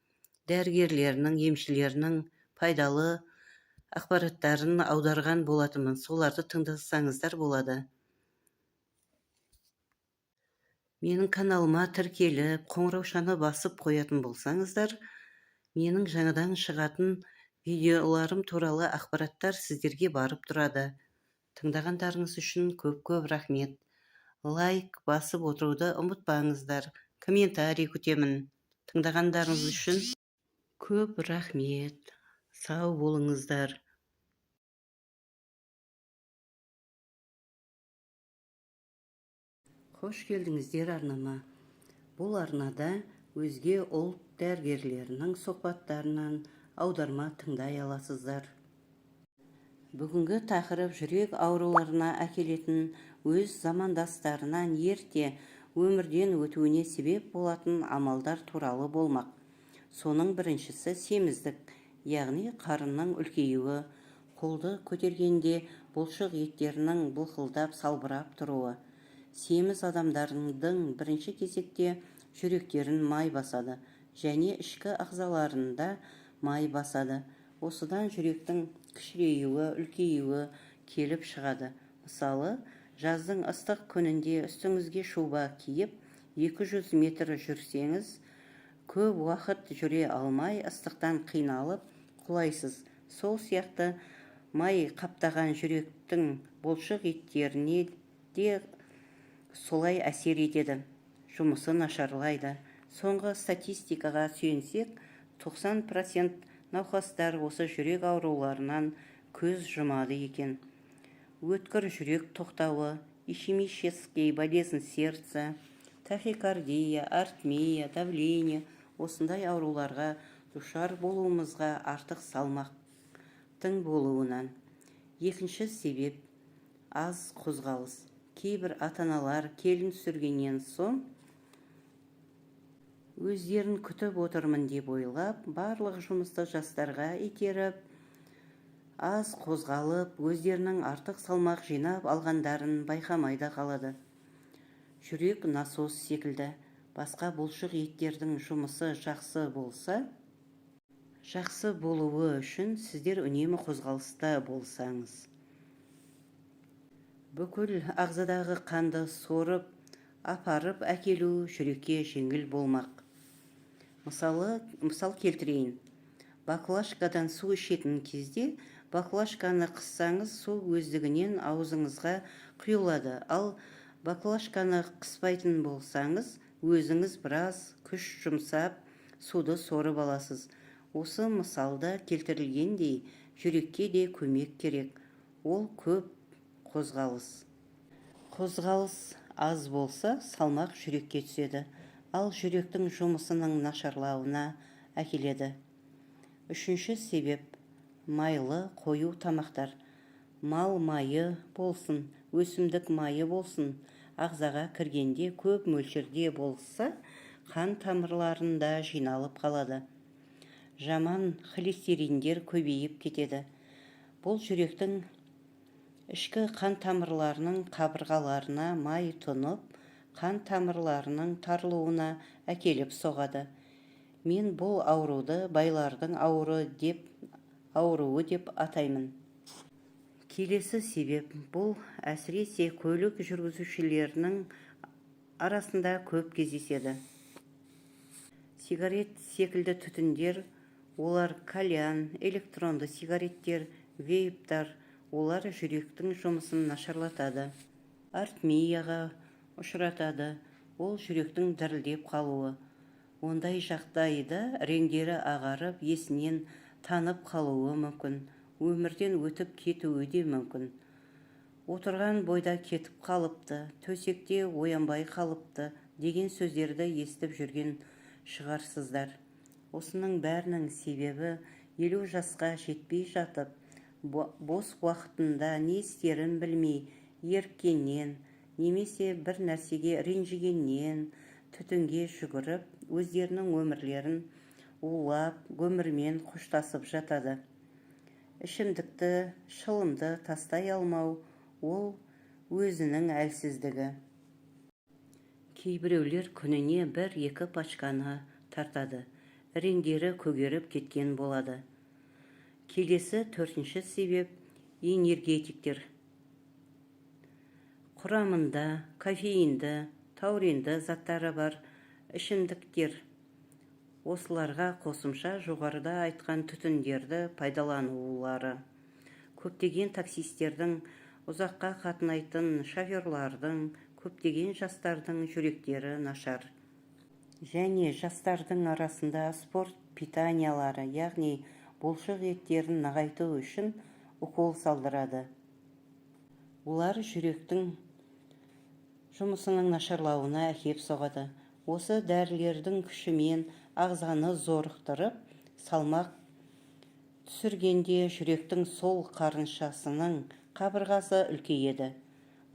дәрігерлерінің, емшілерінің пайдалы ақпараттарын аударған болатынмын. Соларды тыңдасаңыздар болады. Менің каналыма тіркеліп, қоңыраушаны басып қоятын болсаңыздар, менің жаңадан шығатын видеоларым туралы ақпараттар сіздерге барып тұрады. Тыңдағандарыңыз үшін көп-көп рахмет. Лайк басып отыруды ұмытпаңыздар. Комментарий күтемін. Тыңдағандарыңыз үшін көп рахмет. Сау болыңыздар. Қош келдіңіздер арнама. Бұл арнада өзге ұлт дәрігерлерінің сұхбаттарынан аударма тыңдай аласыздар. Бүгінгі тақырып жүрек ауруларына әкелетін өз замандастарынан ерте өмірден өтуіне себеп болатын амалдар туралы болмақ. Соның біріншісі семіздік, яғни қарынның үлкеюі, қолды көтергенде бұлшық еттерінің былқылдап салбырап тұруы. Семіз адамдардың бірінші кезекте жүректерін май басады және ішкі ағзаларында май басады. Осыдан жүректің кішірейуі, үлкеюі келіп шығады. Мысалы, жаздың ыстық күнінде үстіңізге шуба киіп, 200 метр жүрсеңіз, көп уақыт жүре алмай, ыстықтан қиналып құлайсыз. Сол сияқты май қаптаған жүректің бұлшық еттеріне де солай әсер етеді, жұмысы нашарлайды. Соңғы статистикаға сүйенсек, 90% науқастар осы жүрек ауруларынан көз жұмады екен. Өткір жүрек тоқтауы, ишемический болезнь сердца, тахикардия, аритмия, давление, осындай ауруларға душар болуымызға артық салмақтың болуынан. Екінші себеп аз қозғалыс. Кейбір ата-аналар келін түсіргеннен соң өздерін күтіп отырмын деп ойлап, барлық жұмысты жастарға итеріп, аз қозғалып, өздерінің артық салмақ жинап алғандарын байқамай да қалады. Жүрек насос секілді. Басқа бұлшық еттердің жұмысы жақсы болса, жақсы болуы үшін сіздер үнемі қозғалыста болсаңыз, бүкіл ағзадағы қанды сорып, апарып әкелу жүрекке жеңіл болмақ. Мысал келтірейін. Баклажкадан су ішетін кезде баклажканы қыссаңыз, су өздігінен аузыңызға құйылады, ал баклажканы қыспайтын болсаңыз, өзіңіз біраз күш жұмсап, суды сорып аласыз. Осы мысалда келтірілгендей, жүрекке де көмек керек. Ол көп қозғалыс. Қозғалыс аз болса, салмақ жүрекке түседі, ал жүректің жұмысының нашарлауына әкеледі. Үшінші себеп – майлы қою тамақтар. Мал майы болсын, өсімдік майы болсын, ағзаға кіргенде көп мөлшерде болса, қан тамырларында жиналып қалады. Жаман холестериндер көбейіп кетеді. Бұл жүректің ішкі қан тамырларының қабырғаларына май тұнып, қан тамырларының тарылуына әкеліп соғады. Мен бұл ауруды байлардың ауруы деп атаймын. Келесі себеп – бұл әсіресе көлік жүргізушілерінің арасында көп кездеседі. Сигарет секілді түтіндер, олар кальян, электронды сигареттер, вейптар, олар жүректің жұмысын нашарлатады, аритмияға ұшыратады, ол жүректің дірілдеп қалуы. Ондай жағдайда реңдері ағарып, есінен танып қалуы мүмкін, өмірден өтіп кетуі де мүмкін. Отырған бойда кетіп қалыпты, төсекте оянбай қалыпты деген сөздерді естіп жүрген шығарсыздар. Осының бәрінің себебі 50 жасқа жетпей жатып, бос уақытында не істерін білмей, еріккеннен, немесе бір нәрсеге ренжігеннен, түтінге жүгіріп, өздерінің өмірлерін улап, өмірмен қоштасып жатады. Ішімдікті, шылымды тастай алмау – ол өзінің әлсіздігі. Кейбіреулер күніне 1-2 пачканы тартады, реңдері көгеріп кеткен болады. Келесі 4-ші себеп – энергетиктер. Құрамында кофеинді, тауринді заттары бар ішімдіктер. Осыларға қосымша жоғарыда айтқан түтіндерді пайдаланулары. Көптеген таксистердің, ұзаққа қатынайтын шоферлардың, көптеген жастардың жүректері нашар. Және жастардың арасында спорт питаниялары, яғни бұлшық еттерін нығайту үшін укол салдырады. Олар жүректің жұмысының нашарлауына әкеп соғады. Осы дәрілердің күшімен ағзаны зорықтырып, салмақ түсіргенде жүректің сол қарыншасының қабырғасы үлкейеді.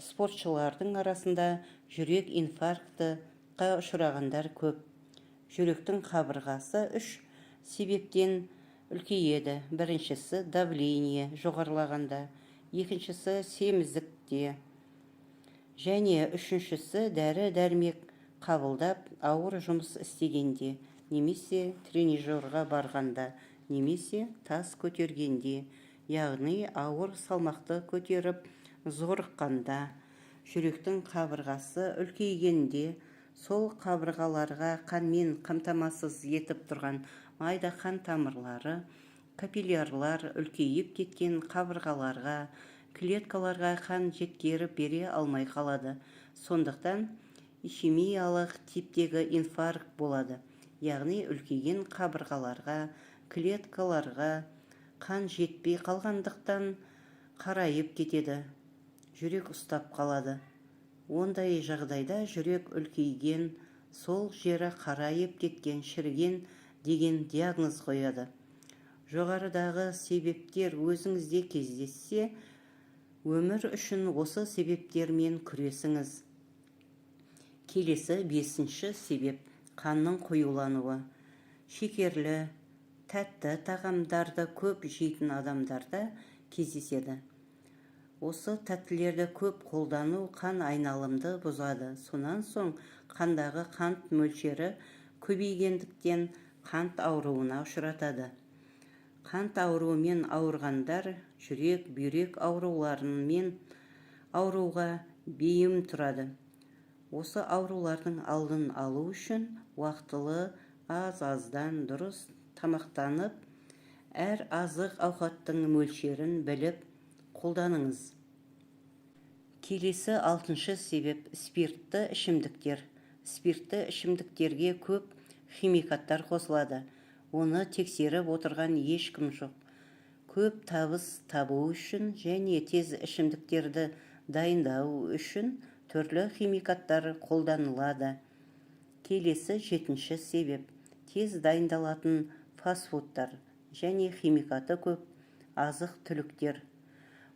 Спортшылардың арасында жүрек инфарктыға ұшырағандар көп. Жүректің қабырғасы 3 себептен үлкейеді. Біріншісі давление жоғарылағанда, екіншісі семіздікте, және үшіншісі дәрі-дәрмек қабылдап ауыр жұмыс істегенде, немесе тренажерға барғанда, немесе тас көтергенде, яғни ауыр салмақты көтеріп зорыққанда. Жүректің қабырғасы үлкейгенде, сол қабырғаларға қанмен қамтамасыз етіп тұрған майда қан тамырлары, капиллярлар үлкейіп кеткен қабырғаларға, клеткаларға қан жеткеріп бере алмай қалады. Сондықтан ишемиялық типтегі инфаркт болады. Яғни үлкейген қабырғаларға, клеткаларға қан жетпей қалғандықтан қарайып кетеді. Жүрек ұстап қалады. Ондай жағдайда жүрек үлкейген, сол жері қарайып кеткен, шіріген деген диагноз қояды. Жоғарыдағы себептер өзіңізде кездессе, өмір үшін осы себептермен күресіңіз. Келесі 5-ші себеп – қанның қоюлануы. Шекерлі, тәтті тағамдарды көп жейтін адамдарда кездеседі. Осы тәттілерді көп қолдану қан айналымды бұзады. Сонан соң қандағы қант мөлшері көбейгендіктен қант ауруына ұшыратады. Қант ауруымен ауырғандар жүрек, бүйрек ауруларымен ауруға бейім тұрады. Осы аурулардың алдын алу үшін уақытылы аз-аздан дұрыс тамақтанып, әр азық ауқаттың мөлшерін біліп қолданыңыз. Келесі 6-шы себеп спиртті ішімдіктер. Спиртті ішімдіктерге көп химикаттар қосылады. Оны тексеріп отырған ешкім жоқ. Көп табыс табу үшін және тез ішімдіктерді дайындау үшін түрлі химикаттар қолданылады. Келесі 7-ші себеп тез дайындалатын фастфудтар және химикаты көп азық түліктер.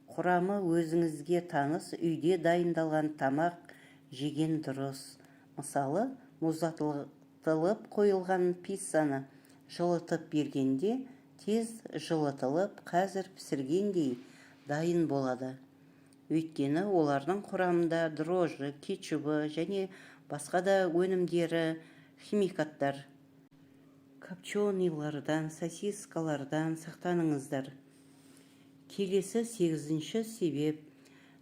Құрамы өзіңізге таныс үйде дайындалған тамақ жеген дұрыс. Мысалы, мұздатылып қойылған пиццаны жылытып бергенде тез жылытылып, қазір пісіргендей дайын болады. Өйткені олардың құрамында дрожжы, кетчубы және басқа да өнімдері химикаттар. Копченыйлардан, сосискалардан сақтаныңыздар. Келесі 8-ші себеп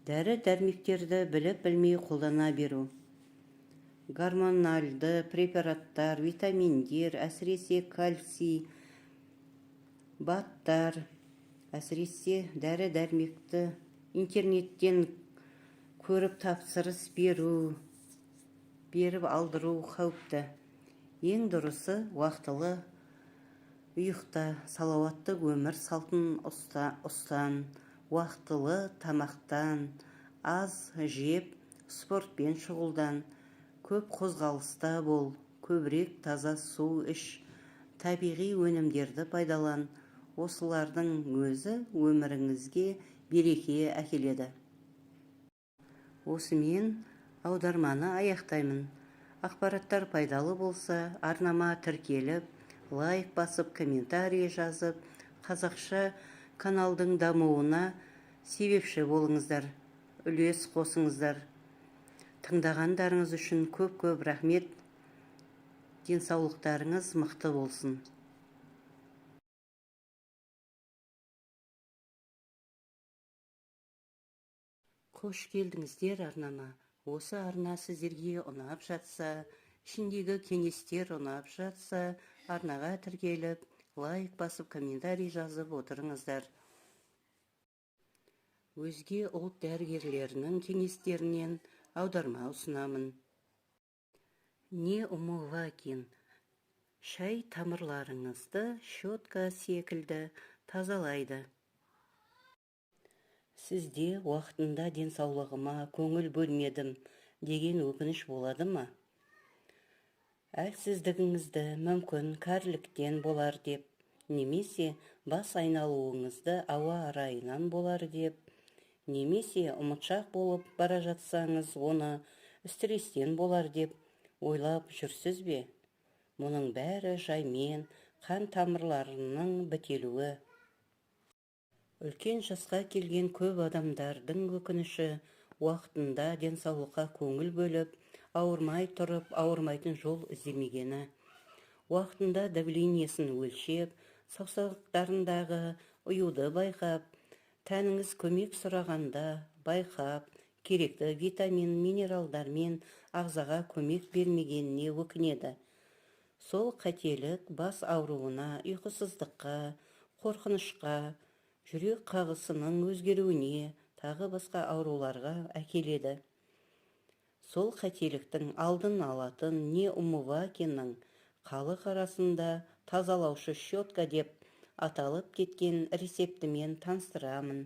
дәрі-дәрмектерді біліп-білмей қолдана беру. Гормоналды препараттар, витаминдер, әсіресе кальций, баттар, әсіресе дәрі-дәрмекті интернеттен көріп тапсырыс беріп алдыру қауіпті. Ең дұрысы уақытылы ұйықта, салауатты өмір салтын ұстан, уақытылы тамақтан, аз жеп, спортпен шұғылдан, көп қозғалыста бол, көбірек таза су іш, табиғи өнімдерді пайдалан. Осылардың өзі өміріңізге береке әкеледі. Осымен аударманы аяқтаймын. Ақпараттар пайдалы болса, арнама тіркеліп, лайк басып, комментарий жазып, қазақша каналдың дамуына себепші болыңыздар, үлес қосыңыздар. Тыңдағандарыңыз үшін көп-көп рахмет. Денсаулықтарыңыз мықты болсын. Қош келдіңіздер арнама. Осы арна сіздерге ұнап жатса, ішіндегі кеңестер ұнап жатса, арнаға тіркеліп, лайк басып, комментарий жазып отырыңыздар. Өзге ұлт дәрігерлерінің кеңестерінен аударма ұсынамын. Не умывакин. Шай тамырларыңызды щетка секілді тазалайды. Сізде уақытында денсаулығыма көңіл бөлмедім деген өкініш болады ма? Әлсіздігіңізді мүмкін кәріліктен болар деп, немесе бас айналуыңызды ауа райынан болар деп, немесе ұмытшақ болып бара жатсаңыз, оны стресстен болар деп ойлап жүрсіз бе? Мұның бәрі жаймен қан тамырларының бітелуі. Үлкен жасқа келген көп адамдардың өкініші уақытында денсаулыққа көңіл бөліп, ауырмай тұрып, ауырмайтын жол іздемегені. Уақытында давлениесін өлшеп, саусақтарындағы ұюды байқап, тәніңіз көмек сұрағанда байқап, керекті витамин, минералдармен ағзаға көмек бермегеніне өкінеді. Сол қателік бас ауруына, ұйқысыздыққа, қорқынышқа, жүрек қағысының өзгеруіне, тағы басқа ауруларға әкеледі. Сол қателіктің алдын алатын не умывакиннің халық арасында тазалаушы щетка деп аталып кеткен рецептімен таныстырамын.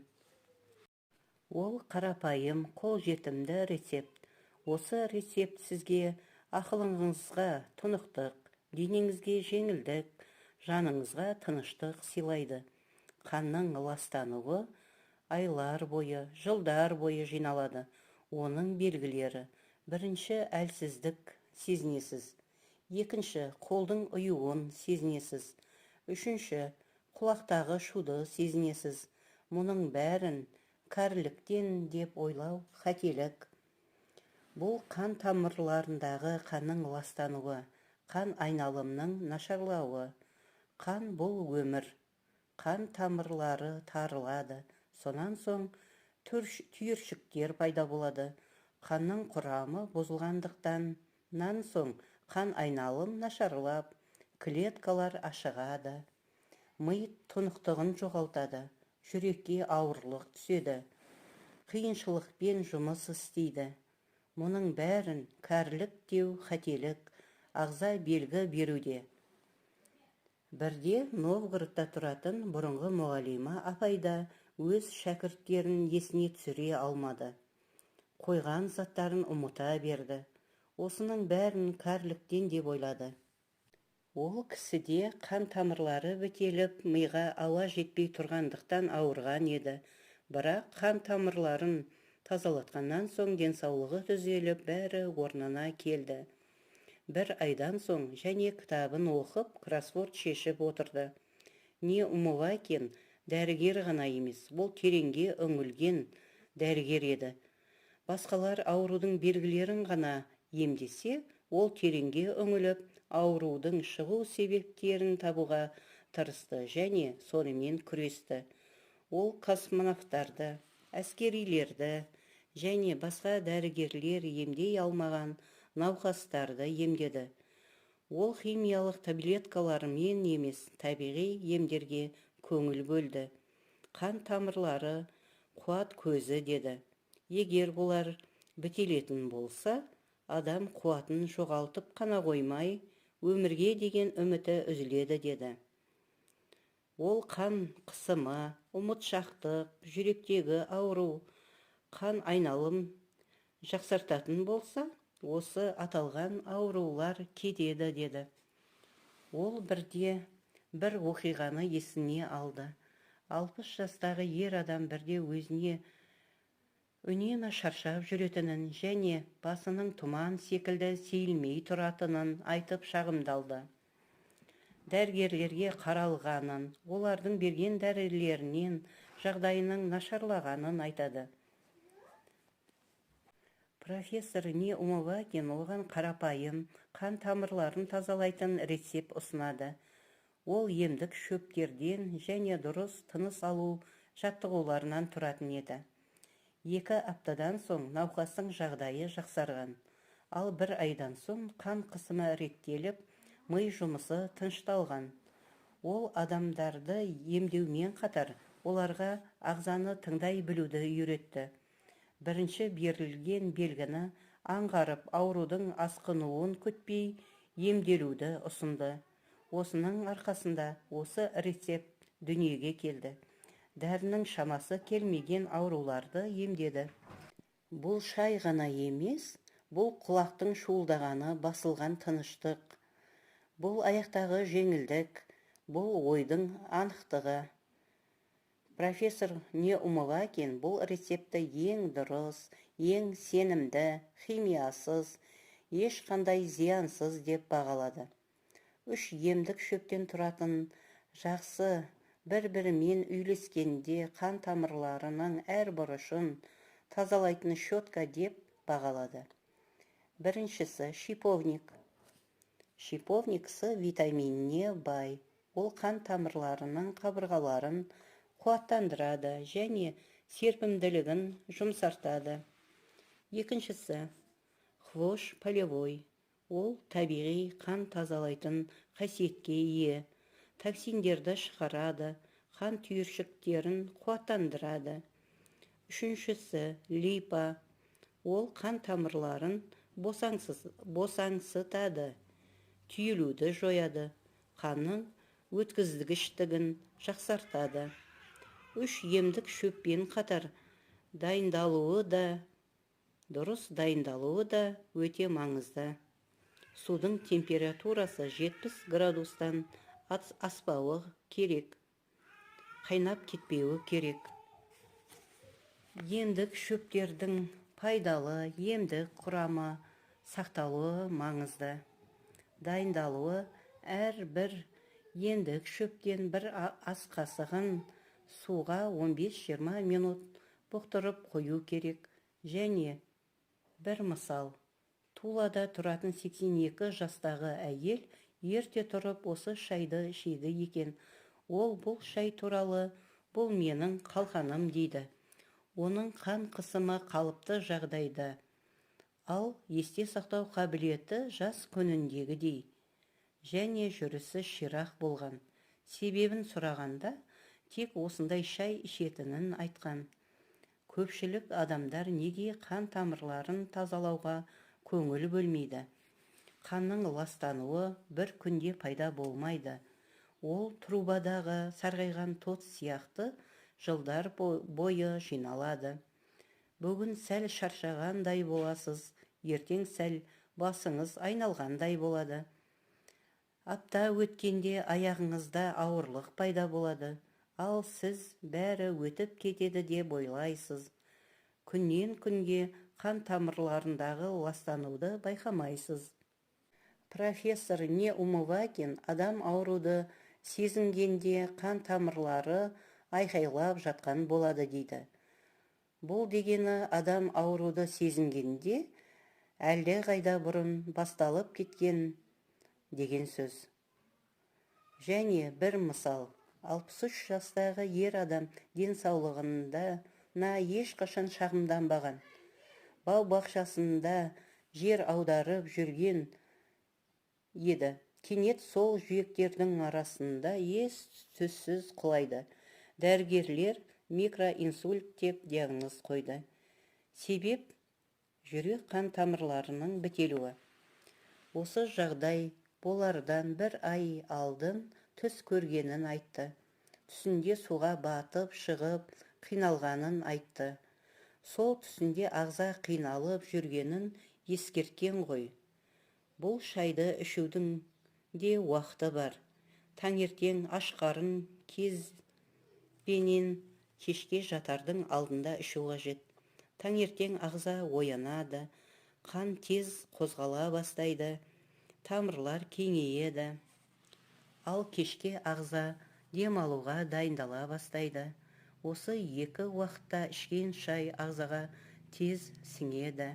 Ол қарапайым, қолжетімді рецепт. Осы рецепт сізге ақылыңызға тұнықтық, денеңізге жеңілдік, жаныңызға тыныштық сыйлайды. Қанның ластануы айлар бойы, жылдар бойы жиналады. Оның белгілері: бірінші, әлсіздік сезінесіз. Екінші, қолдың ұюын сезінесіз. Үшінші, құлақтағы шуды сезінесіз. Мұның бәрін кәріліктен деп ойлау қателік. Бұл қан тамырларындағы қанның ластануы, қан айналымның нашарлауы. Қан бұл өмір. Қан тамырлары тарылады. Сонан соң түйіршіктер пайда болады. Қанның құрамы бұзылғандықтан соң қан айналым нашарлап, клеткалар ашығады. Ми тұнықтығын жоғалтады. Жүрекке ауырлық түседі. Қиыншылықпен жұмыс істейді. Мұның бәрін кәрілік деу қателік, ағза белгі беруде. Бірде Новгородта тұратын бұрынғы мұғалима апайда өз шәкірттерін есіне түсіре алмады. Қойған заттарын ұмыта берді. Осының бәрін кәріліктен деп ойлады. Ол кісіде қан тамырлары бітеліп, миға ауа жетпей тұрғандықтан ауырған еді. Бірақ қан тамырларын тазалатқаннан соң денсаулығы түзеліп, бәрі орнына келді. Бір айдан соң және кітабын оқып, кроссворд шешіп отырды. Не Умывакин дәрігер ғана емес, бұл тереңге үңілген дәрігер еді. Басқалар аурудың белгілерін ғана емдесе, ол тереңге үңіліп, аурудың шығу себептерін табуға тырысты және сонымен күресті. Ол космонавтарды, әскерилерді және басқа дәрігерлер емдей алмаған науқастарды емдеді. Ол химиялық таблеткалармен емес, табиғи емдерге көңіл бөлді. Қан тамырлары қуат көзі деді. Егер олар бітелетін болса, адам қуатын жоғалтып қана қоймай, өмірге деген үміті үзіледі деді. Ол қан қысымы, ұмытшақтық, жүректегі ауру, қан айналым жақсартатын болса, осы аталған аурулар кетеді деді. Ол бірде бір оқиғаны есіне алды. 60 жастағы ер адам бірде өзіне үнемі шаршап жүретінін және басының тұман секілді сейілмей тұратынын айтып шағымдалды. Дәрігерлерге қаралғанын, олардың берген дәрілерінен жағдайының нашарлағанын айтады. Профессор Не Умывакин оған қарапайым қан тамырларын тазалайтын рецепт ұсынады. Ол емдік шөптерден және дұрыс тыныс алу жаттығуларынан тұратын еді. 2 аптадан соң науқастың жағдайы жақсарған. Ал 1 айдан соң қан қысымы реттеліп, ми жұмысы тынышталған. Ол адамдарды емдеумен қатар, оларға ағзаны тыңдай білуді үйретті. Бірінші берілген белгіні аңғарып, аурудың асқынуын күтпей емделуді ұсынды. Осының арқасында осы рецепт дүниеге келді. Дәрінің шамасы келмеген ауруларды емдеді. Бұл шай ғана емес, бұл құлақтың шуылдағаны, басылған тыныштық. Бұл аяқтағы жеңілдік, бұл ойдың анықтығы. Профессор Не Умывакин бұл рецепті ең дұрыс, ең сенімді, химиясыз, ешқандай зиянсыз деп бағалады. 3 емдік шөптен тұратын жақсы бір-бірімен үйлескенде қан тамырларының әр бұрышын тазалайтын щетка деп бағалады. Біріншісі шиповник. Шиповник С витаминіне бай. Ол қан тамырларының қабырғаларын қуаттандырады және серпімділігін жұмсартады. Екіншісі хвош полевой. Ол табиғи қан тазалайтын қасиетке ие. Токсиндерді шығарады, қан түйіршіктерін қуаттандырады. Үшіншісі липа. Ол қан тамырларын босаңсытады, түйілуді жояды, қанның өткізгіштігін жақсартады. 3 емдік шөппен қатар дұрыс дайындалуы да өте маңызды. Судың температурасы 70 градустан аспауы керек, қайнап кетпеуі керек. Емдік шөптердің пайдалы емдік құрамы сақталуы маңызды. Дайындалуы әрбір Ендік шөптен бір ас қасығын суға 15-20 минут бұқтырып қою керек. Және бір мысал, Тулада тұратын 82 жастағы әйел ерте тұрып осы шайды ішеді екен. Ол бұл шай туралы бұл менің қалқаным дейді. Оның қан қысымы қалыпты жағдайда, ал есте сақтау қабілеті жас күніндегідей. Және жүрісі ширақ болған. Себебін сұрағанда тек осындай шай ішетінін айтқан. Көпшілік адамдар неге қан тамырларын тазалауға көңіл бөлмейді? Қанның ластануы бір күнде пайда болмайды. Ол трубадағы сарғайған тот сияқты жылдар бойы жиналады. Бүгін сәл шаршағандай боласыз, ертең сәл басыңыз айналғандай болады. Апта өткенде аяғыңызда ауырлық пайда болады, ал сіз бәрі өтіп кетеді деп ойлайсыз. Күннен күнге қан тамырларындағы ластануды байқамайсыз. Профессор Неумывакин адам ауруды сезінгенде қан тамырлары айқайлап жатқан болады дейді. Бұл дегені адам ауруды сезінгенде әлде қайда бұрын басталып кеткен деген сөз. Және бір мысал, 63 жастағы ер адам денсаулығында ешқашан шағымданбаған. Бау бақшасында жер аударып жүрген еді. Кенет сол жүйектердің арасында ес-түссіз құлайды. Дәрігерлер микроинсульт деп диагноз қойды. Себеп жүрек қан тамырларының бітелуі. Осы жағдай болардан бір ай алдын түс көргенін айтты. Түсінде суға батып, шығып, қиналғанын айтты. Сол түсінде ағза қиналып жүргенін ескерткен ғой. Бұл шайды ішудің де уақыты бар. Таңертең аш қарын кезбенен кешке жатардың алдында ішу қажет. Таңертең ағза оянады, қан тез қозғала бастайды, тамырлар кеңейеді. Ал кешке ағза демалуға дайындала бастайды. Осы екі уақытта ішкен шай ағзаға тез сіңеді.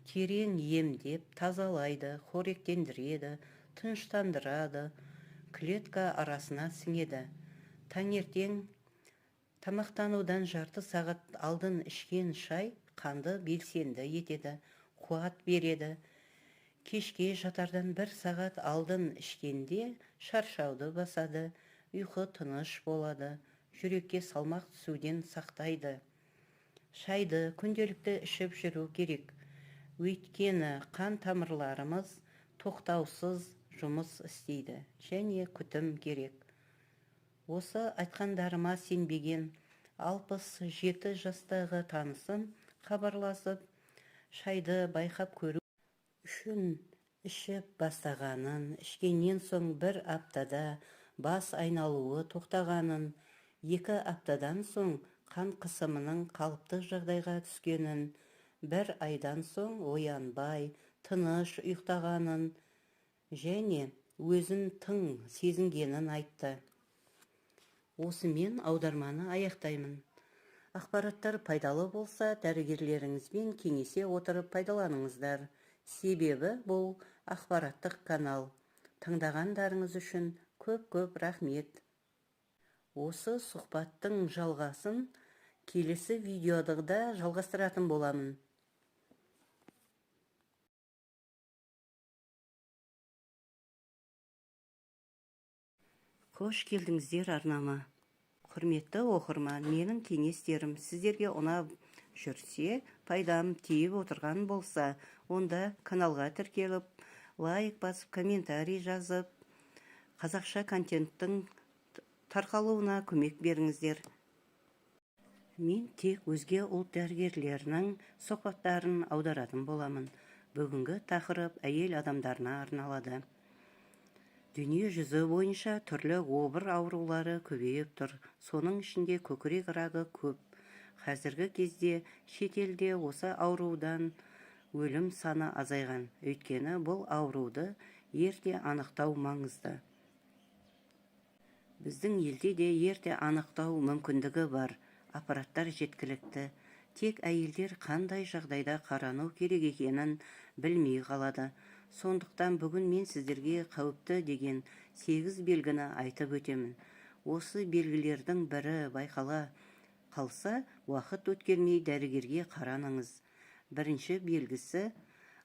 Терең емдеп, тазалайды, қоректендіреді, тыныштандырады, клетка арасына сіңеді. Таңертең тамақтанудан жарты сағат алдын ішкен шай қанды белсенді етеді, қуат береді. Кешке жатардан бір сағат алдын ішкенде шаршауды басады, ұйқы тыныш болады, жүрекке салмақ түсуден сақтайды. Шайды күнделікті ішіп жүру керек. Өйткені қан тамырларымыз тоқтаусыз жұмыс істейді және күтім керек. Осы айтқандарыма сенбеген 67 жастағы танысым хабарласып, шайды байқап көру үшін ішіп бастағанын, ішкеннен соң бір аптада бас айналуы тоқтағанын, 2 аптадан соң қан қысымының қалыпты жағдайға түскенін, 1 айдан соң оянбай, тыныш ұйықтағанын және өзін тың сезінгенін айтты. Осымен аударманы аяқтаймын. Ақпараттар пайдалы болса, дәрігерлеріңізбен кеңесе отырып пайдаланыңыздар. Себебі бұл ақпараттық канал. Тыңдағандарыңыз үшін көп-көп рахмет. Осы сұхбаттың жалғасын келесі видеода жалғастыратын боламын. Қош келдіңіздер арнама. Құрметті оқырман, менің кеңестерім сіздерге ұнап жүрсе, пайдам тиіп отырған болса, онда каналға тіркеліп, лайк басып, комментарий жазып, қазақша контенттің тарқалуына көмек беріңіздер. Мен тек өзге ұлт дәрігерлерінің сұхбаттарын аударатын боламын. Бүгінгі тақырып әйел адамдарына арналады. Дүние жүзі бойынша түрлі обыр аурулары көбейіп тұр. Соның ішінде көкірек рагы көп. Қазіргі кезде шетелде осы аурудан өлім саны азайған. Өйткені бұл ауруды ерте анықтау маңызды. Біздің елде де ерте анықтау мүмкіндігі бар, аппараттар жеткілікті. Тек әйелдер қандай жағдайда қарану керек екенін білмей қалады. Сондықтан бүгін мен сіздерге қауіпті деген 8 белгіні айтып өтемін. Осы белгілердің бірі байқала қалса, уақыт өткермей дәрігерге қараныңыз. Бірінші белгісі,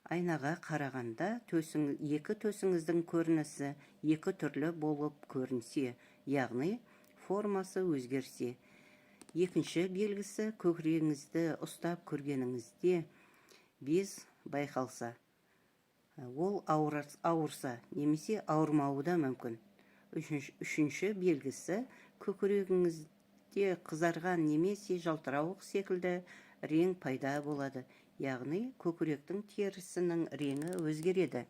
айнаға қарағанда екі төсіңіздің көрінісі екі түрлі болып көрінсе, яғни формасы өзгерсе. Екінші белгісі, көкірегіңізді ұстап көргеніңізде без байқалса, ол ауырса, немесе ауырмауы да мүмкін. Үшінші белгісі, көкірегіңізде қызарған немесе жалтырауық секілді рең пайда болады, яғни көкіректің терісінің реңі өзгереді.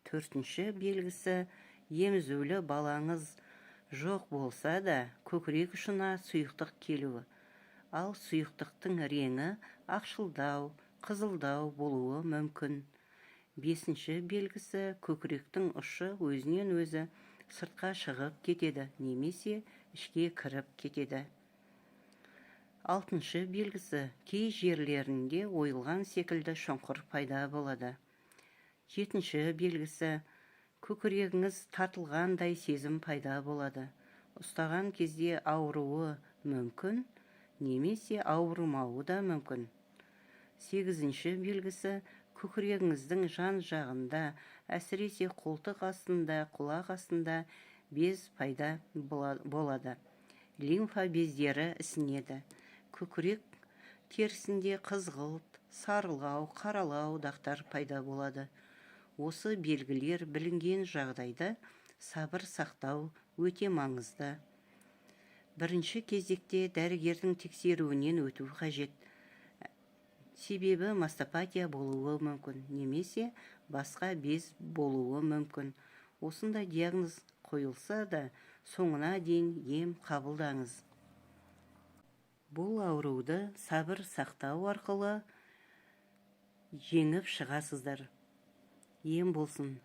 Төртінші белгісі, емізулі балаңыз жоқ болса да, көкірек ұшына сұйықтық келуі, ал сұйықтықтың реңі ақшылдау, қызылдау болуы мүмкін. Бесінші белгісі, көкіректің ұшы өзінен өзі сыртқа шығып кетеді, немесе ішке кіріп кетеді. Алтыншы белгісі, кей жерлерінде ойылған секілді шұңқыр пайда болады. Жетінші белгісі, көкірегіңіз тартылғандай сезім пайда болады. Ұстаған кезде ауыруы мүмкін, немесе ауырмауы да мүмкін. Сегізінші белгісі, көкірегіңіздің жан жағында, әсіресе қолтық астында, құлақ астында без пайда болады. Лимфа бездері ісінеді. Көкірек терісінде қызғылт, сарылау, қаралау дақтар пайда болады. Осы белгілер білінген жағдайда сабыр сақтау өте маңызды. Бірінші кезекте дәрігердің тексеруінен өту қажет. Себебі мастопатия болуы мүмкін, немесе басқа без болуы мүмкін. Осындай диагноз қойылса да, соңына дейін ем қабылдаңыз. Бұл ауруды сабыр сақтау арқылы жеңіп шығасыздар. Ем болсын,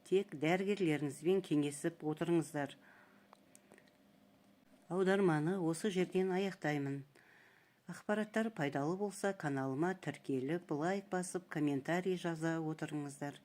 тек дәрігерлеріңізбен кеңесіп отырыңыздар. Аударманы осы жерден аяқтаймын. Ақпараттар пайдалы болса, каналыма тіркеліп, лайк басып, комментарий жаза отырыңыздар.